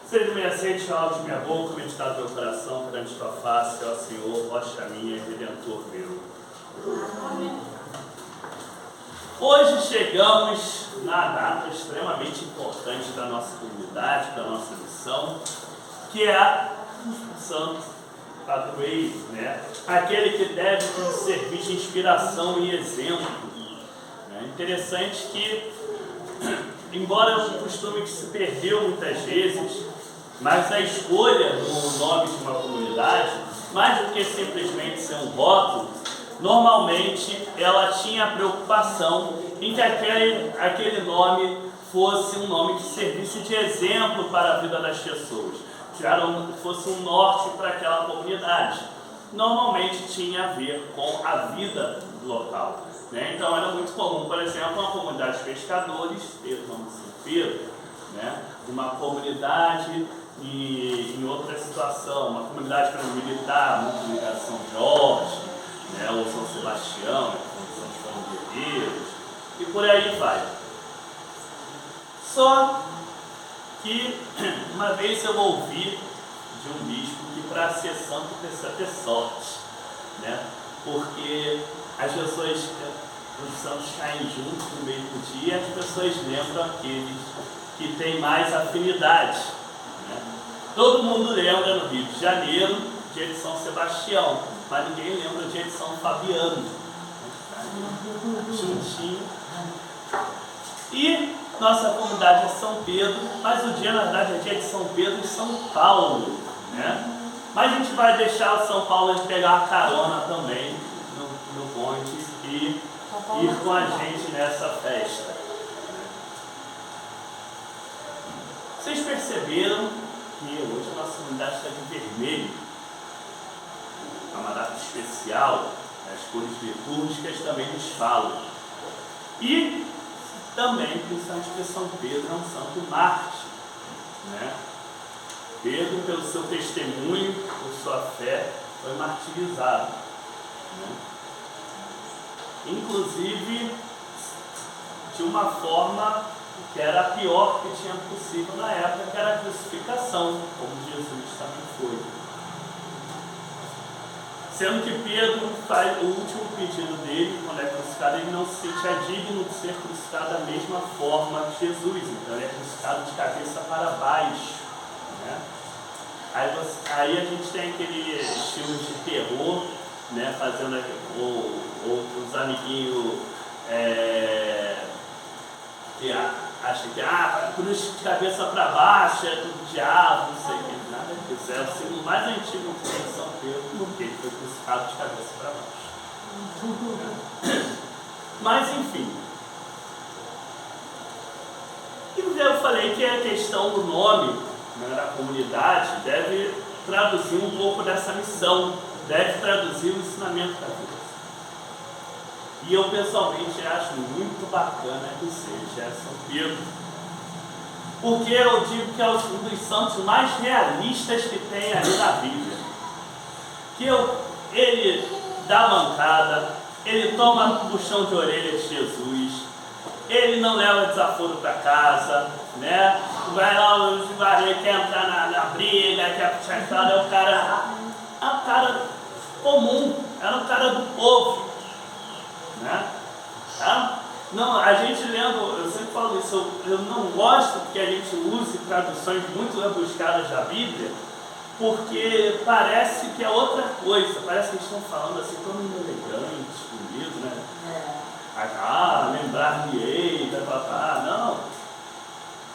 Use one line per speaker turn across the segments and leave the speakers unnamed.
Seja me aceite a de minha boca, meditar do meu coração perante tua face, ó Senhor, rocha minha e redentor meu. Amém. Hoje chegamos na data extremamente importante da nossa comunidade, da nossa missão, que é o Santo Padroeiro, né? Aquele que deve nos servir de inspiração e exemplo. É interessante que, embora é um costume que se perdeu muitas vezes, mas a escolha do nome de uma comunidade, mais do que simplesmente ser um rótulo, normalmente ela tinha a preocupação em que aquele nome fosse um nome que servisse de exemplo para a vida das pessoas, fosse um norte para aquela comunidade. Normalmente tinha a ver com a vida local, né? Então era muito comum, por exemplo, uma comunidade de pescadores ter o nome de São Pedro, né? Uma comunidade em outra situação, uma comunidade para militar, muito ligada a São Jorge, né? Ou São Sebastião, São João Guerreiros, e por aí vai. Só que uma vez eu ouvi de um bispo que para ser santo precisa ter sorte, né? Porque as pessoas, os santos caem juntos no meio do dia, e as pessoas lembram aqueles que têm mais afinidade, né? Todo mundo lembra no Rio de Janeiro dia de São Sebastião, mas ninguém lembra o dia de São Fabiano, juntinho. E nossa comunidade é São Pedro, mas o dia na verdade é dia de São Pedro e São Paulo, né? Mas a gente vai deixar o São Paulo de pegar a carona também no bonde e ir com a gente nessa festa. Vocês perceberam que hoje a nossa comunidade está de vermelho? É uma data especial, as cores litúrgicas também nos falam. E também, principalmente porque São Pedro é um santo mártir, né? Pedro, pelo seu testemunho, por sua fé, foi martirizado, né? Inclusive de uma forma que era a pior que tinha possível na época, que era a crucificação, como Jesus também foi. Sendo que Pedro faz o último pedido dele, quando é crucificado, ele não se sentia digno de ser crucificado da mesma forma que Jesus, então ele é crucificado de cabeça para baixo, né? Aí a gente tem aquele estilo de terror, né? Fazendo os amiguinhos que acham que cruz de cabeça para baixo é do diabo, não sei o que, nada disso. É o símbolo mais antigo que tem São Pedro, porque ele foi crucificado de cabeça para baixo. Mas enfim. E eu falei que a questão do nome, né, da comunidade deve traduzir um pouco dessa missão, deve traduzir o ensinamento da vida. E eu pessoalmente acho muito bacana que seja São Pedro, porque eu digo que é um dos santos mais realistas que tem ali na Bíblia. Ele dá mancada, ele toma puxão de orelha de Jesus, ele não leva desaforo para casa, né? Vai lá, quer entrar na briga, quer puxar a estrada, é um cara comum, era um cara do povo, né? Não, a gente lendo, eu sempre falo isso, eu não gosto que a gente use traduções muito rebuscadas da Bíblia, porque parece que é outra coisa, parece que eles estão falando assim, todo mundo elegante, bonito, né? Lembrar-me-ei, não,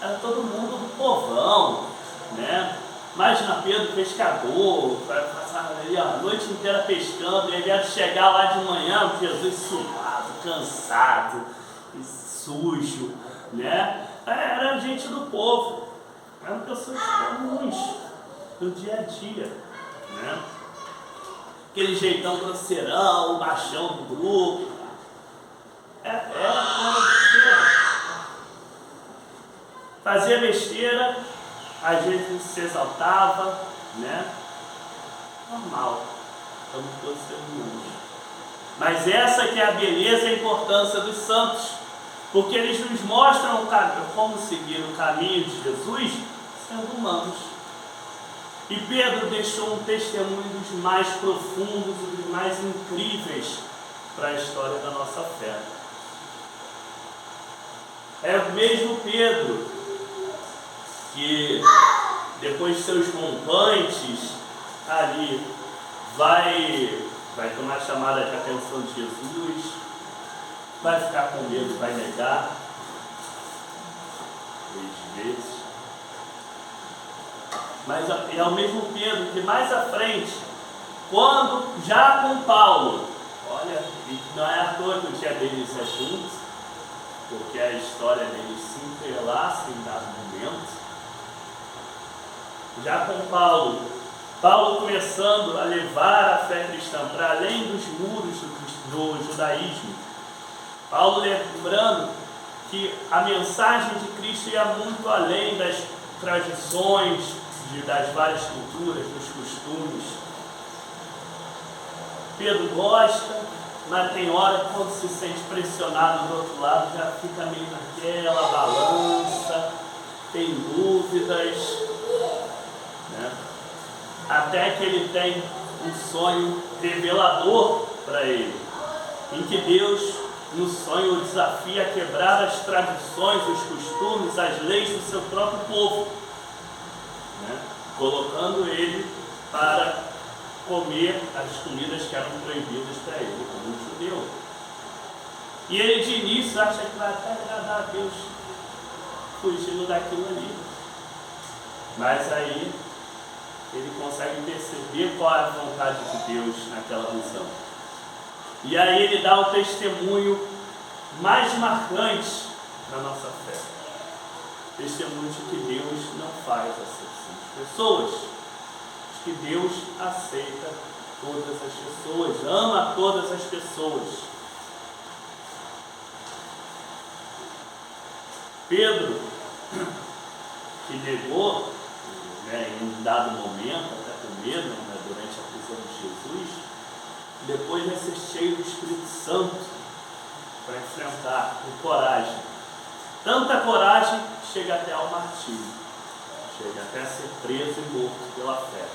era todo mundo do povão, né? Imagina Pedro, pescador, vai passar ali a noite inteira pescando, e ele ia chegar lá de manhã, Jesus suado, cansado, sujo, né? Era gente do povo, eram pessoas comuns do dia a dia, né? Aquele jeitão grosseirão, o machão do grupo, fazia besteira, às vezes se exaltava, né? Normal, estamos todos seres humanos. Mas essa que é a beleza e a importância dos santos, porque eles nos mostram como seguir o caminho de Jesus sendo humanos. E Pedro deixou um testemunho dos mais profundos e dos mais incríveis para a história da nossa fé. É o mesmo Pedro que, depois de seus rompantes, ali vai tomar chamada de atenção de Jesus, vai ficar com medo, vai negar 3 vezes. Mas é o mesmo Pedro que mais à frente, quando já com Paulo, olha, não é à toa que o dia deles é junto, porque a história deles se entrelaça em dado momento. Já com Paulo começando a levar a fé cristã para além dos muros do judaísmo, Paulo lembrando que a mensagem de Cristo ia muito além das tradições, das várias culturas, dos costumes. Pedro gosta, mas tem hora que quando se sente pressionado do outro lado já fica meio naquela balança, tem dúvidas, né? Até que ele tem um sonho revelador para ele, em que Deus, no sonho, o desafia a quebrar as tradições, os costumes, as leis do seu próprio povo, né? Colocando ele para comer as comidas que eram proibidas para ele, como um judeu. E ele de início acha que vai até agradar a Deus, fugindo daquilo ali. Mas aí ele consegue perceber qual é a vontade de Deus naquela visão. E aí ele dá o testemunho mais marcante da nossa fé. Testemunho de que Deus não faz acepção de pessoas, de que Deus aceita todas as pessoas, ama todas as pessoas. Pedro, que negou, em um dado momento, até com medo, durante a prisão de Jesus, depois vai ser cheio do Espírito Santo para enfrentar, com coragem. Tanta coragem que chega até ao martírio, chega até a ser preso e morto pela fé.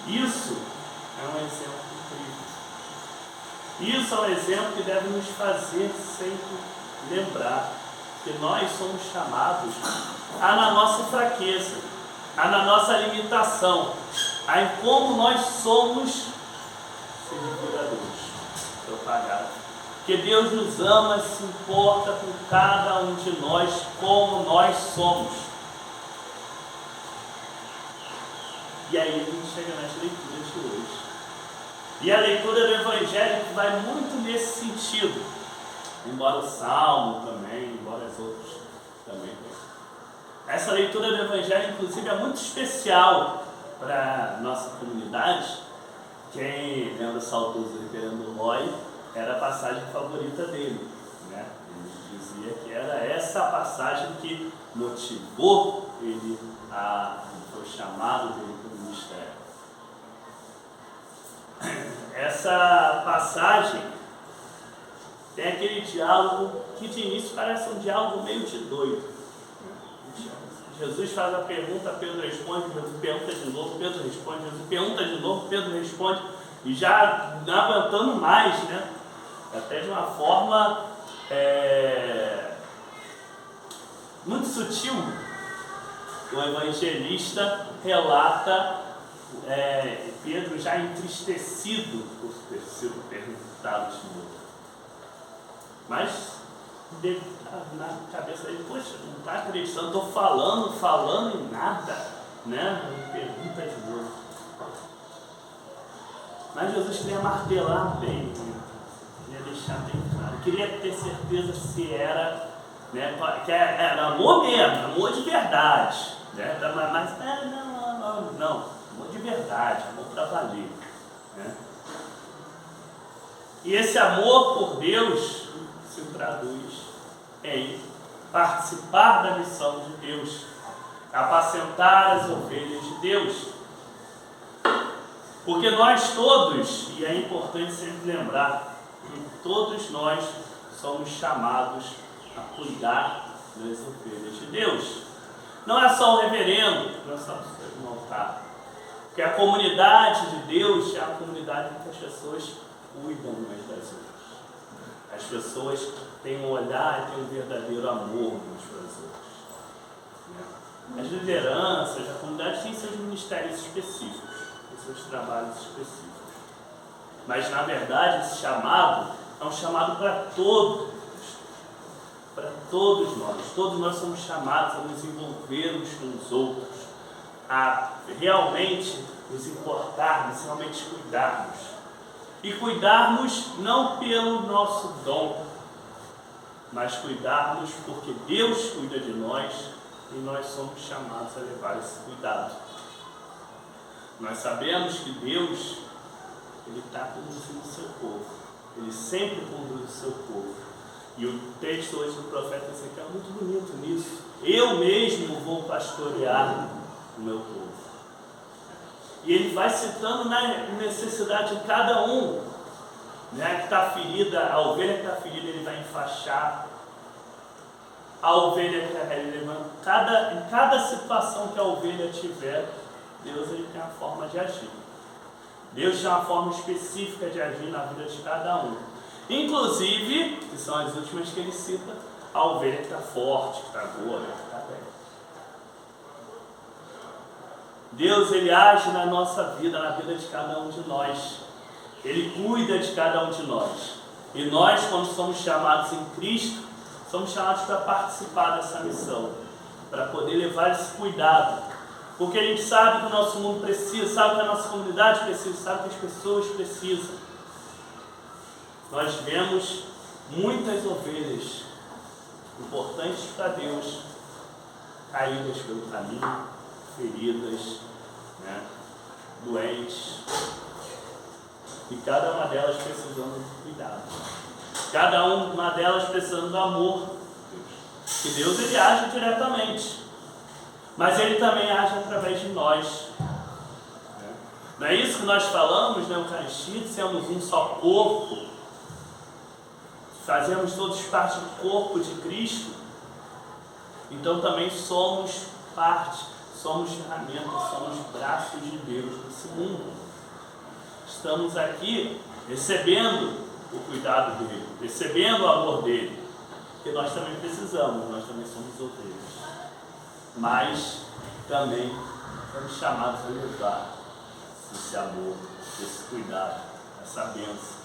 Isso é um exemplo incrível. Isso é um exemplo que deve nos fazer sempre lembrar que nós somos chamados a, na nossa fraqueza, a, na nossa limitação, a em como nós somos servir a Deus, propagar. Que Deus nos ama e se importa com cada um de nós como nós somos. E aí a gente chega nas leituras de hoje. E a leitura do Evangelho vai muito nesse sentido. Embora o Salmo também, embora as outras também. Essa leitura do Evangelho, inclusive, é muito especial para a nossa comunidade. Quem lembra o saudoso reverendo Roy, era a passagem favorita dele, né? Ele dizia que era essa passagem que motivou ele foi chamado dele para o ministério. Essa passagem tem aquele diálogo que de início parece um diálogo meio de doido. Jesus faz a pergunta, Pedro responde, Jesus pergunta de novo, Pedro responde, Jesus pergunta de novo, Pedro responde, e já não aguentando mais, né? Até de uma forma muito sutil, o evangelista relata Pedro já entristecido por ter sido perguntado de novo. Mas na cabeça dele, poxa, não está acreditando, estou falando e nada, né? Ele pergunta de novo. Mas Jesus queria martelar bem, queria deixar bem claro, queria ter certeza se era, né, que era amor mesmo, amor de verdade, né? Mas não, amor de verdade, amor para valer, né? E esse amor por Deus se traduz em participar da missão de Deus, apacentar as ovelhas de Deus. Porque nós todos, e é importante sempre lembrar, que todos nós somos chamados a cuidar das ovelhas de Deus. Não é só o reverendo que nós estamos no altar. Porque a comunidade de Deus é a comunidade em que as pessoas cuidam umas das outras. As pessoas têm um olhar e têm um verdadeiro amor umas pelas outras. As lideranças, a comunidade tem seus ministérios específicos, tem seus trabalhos específicos. Mas, na verdade, esse chamado é um chamado para todos. Para todos nós. Todos nós somos chamados a nos envolvermos com os outros, a realmente nos importarmos, realmente cuidarmos. E cuidarmos não pelo nosso dom, mas cuidarmos porque Deus cuida de nós e nós somos chamados a levar esse cuidado. Nós sabemos que Deus, Ele está conduzindo o seu povo. Ele sempre conduz o seu povo. E o texto hoje do profeta Ezequiel é muito bonito nisso. Eu mesmo vou pastorear o meu povo. E ele vai citando na necessidade de cada um, né, que está ferida, a ovelha que está ferida, ele vai enfaixar. A ovelha que está levando, em cada situação que a ovelha tiver, Deus ele tem a forma de agir. Deus tem uma forma específica de agir na vida de cada um. Inclusive, que são as últimas que ele cita, a ovelha que está forte, que está boa, que está bem. Deus ele age na nossa vida, na vida de cada um de nós. Ele cuida de cada um de nós. E nós, quando somos chamados em Cristo, somos chamados para participar dessa missão, para poder levar esse cuidado. Porque a gente sabe que o nosso mundo precisa, sabe que a nossa comunidade precisa, sabe que as pessoas precisam. Nós vemos muitas ovelhas importantes para Deus caídas pelo caminho, feridas, né, doentes, e cada uma delas precisando de cuidado, cada uma delas precisando do amor, que Deus ele age diretamente, mas ele também age através de nós. Não é isso que nós falamos na Eucaristia, de sermos um só corpo, fazemos todos parte do corpo de Cristo, então também somos parte, somos ferramentas, somos braços de Deus nesse mundo. Estamos aqui recebendo o cuidado dele, recebendo o amor dele, que nós também precisamos, nós também somos ovelhas, mas também somos chamados a levar esse amor, esse cuidado, essa bênção.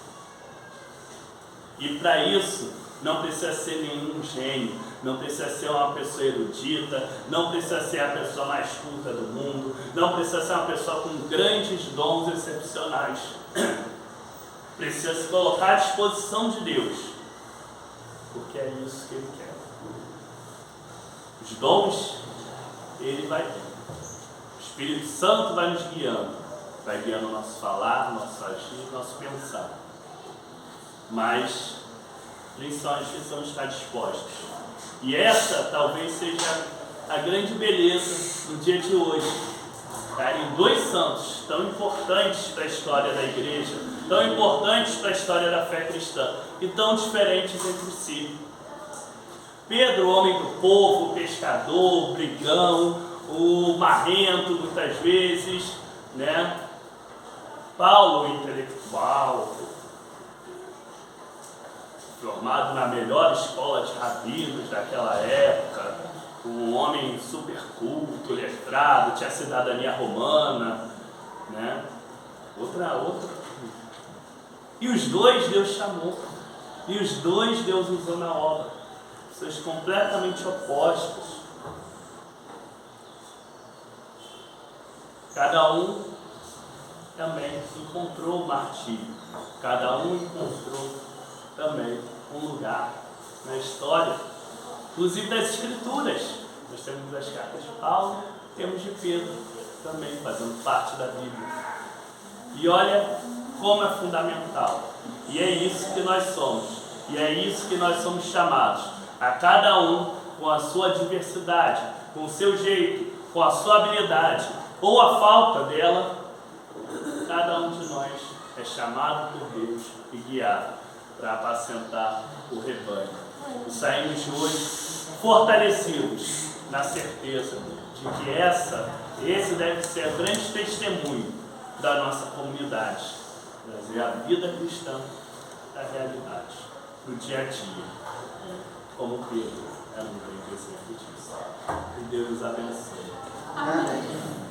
E para isso, não precisa ser nenhum gênio, não precisa ser uma pessoa erudita, não precisa ser a pessoa mais culta do mundo, não precisa ser uma pessoa com grandes dons excepcionais. Precisa se colocar à disposição de Deus, porque é isso que Ele quer. Os dons, Ele vai ter. O Espírito Santo vai nos guiando, vai guiando o nosso falar, nosso agir, nosso pensar. Mas precisamos estar dispostos. E essa talvez seja a grande beleza do dia de hoje. Em dois santos tão importantes para a história da igreja, tão importantes para a história da fé cristã e tão diferentes entre si. Pedro, o homem do povo, o pescador, o brigão, o marrento muitas vezes, né? Paulo, o intelectual, formado na melhor escola de rabinos daquela época, um homem super culto, letrado, tinha cidadania romana, né? Outra. E os dois Deus chamou, e os dois Deus usou na obra, pessoas completamente opostas. Cada um também encontrou o martírio, cada um encontrou também um lugar na história, inclusive das Escrituras. Nós temos as cartas de Paulo, temos de Pedro também fazendo parte da Bíblia. E olha como é fundamental. E é isso que nós somos. E é isso que nós somos chamados. A cada um com a sua diversidade, com o seu jeito, com a sua habilidade ou a falta dela, cada um de nós é chamado por Deus e guiado para apacentar o rebanho. E saímos de hoje fortalecidos na certeza de que esse deve ser o grande testemunho da nossa comunidade, trazer a vida cristã da realidade, do dia a dia, como Pedro é um grande exemplo disso. Que Deus os abençoe.
Amém.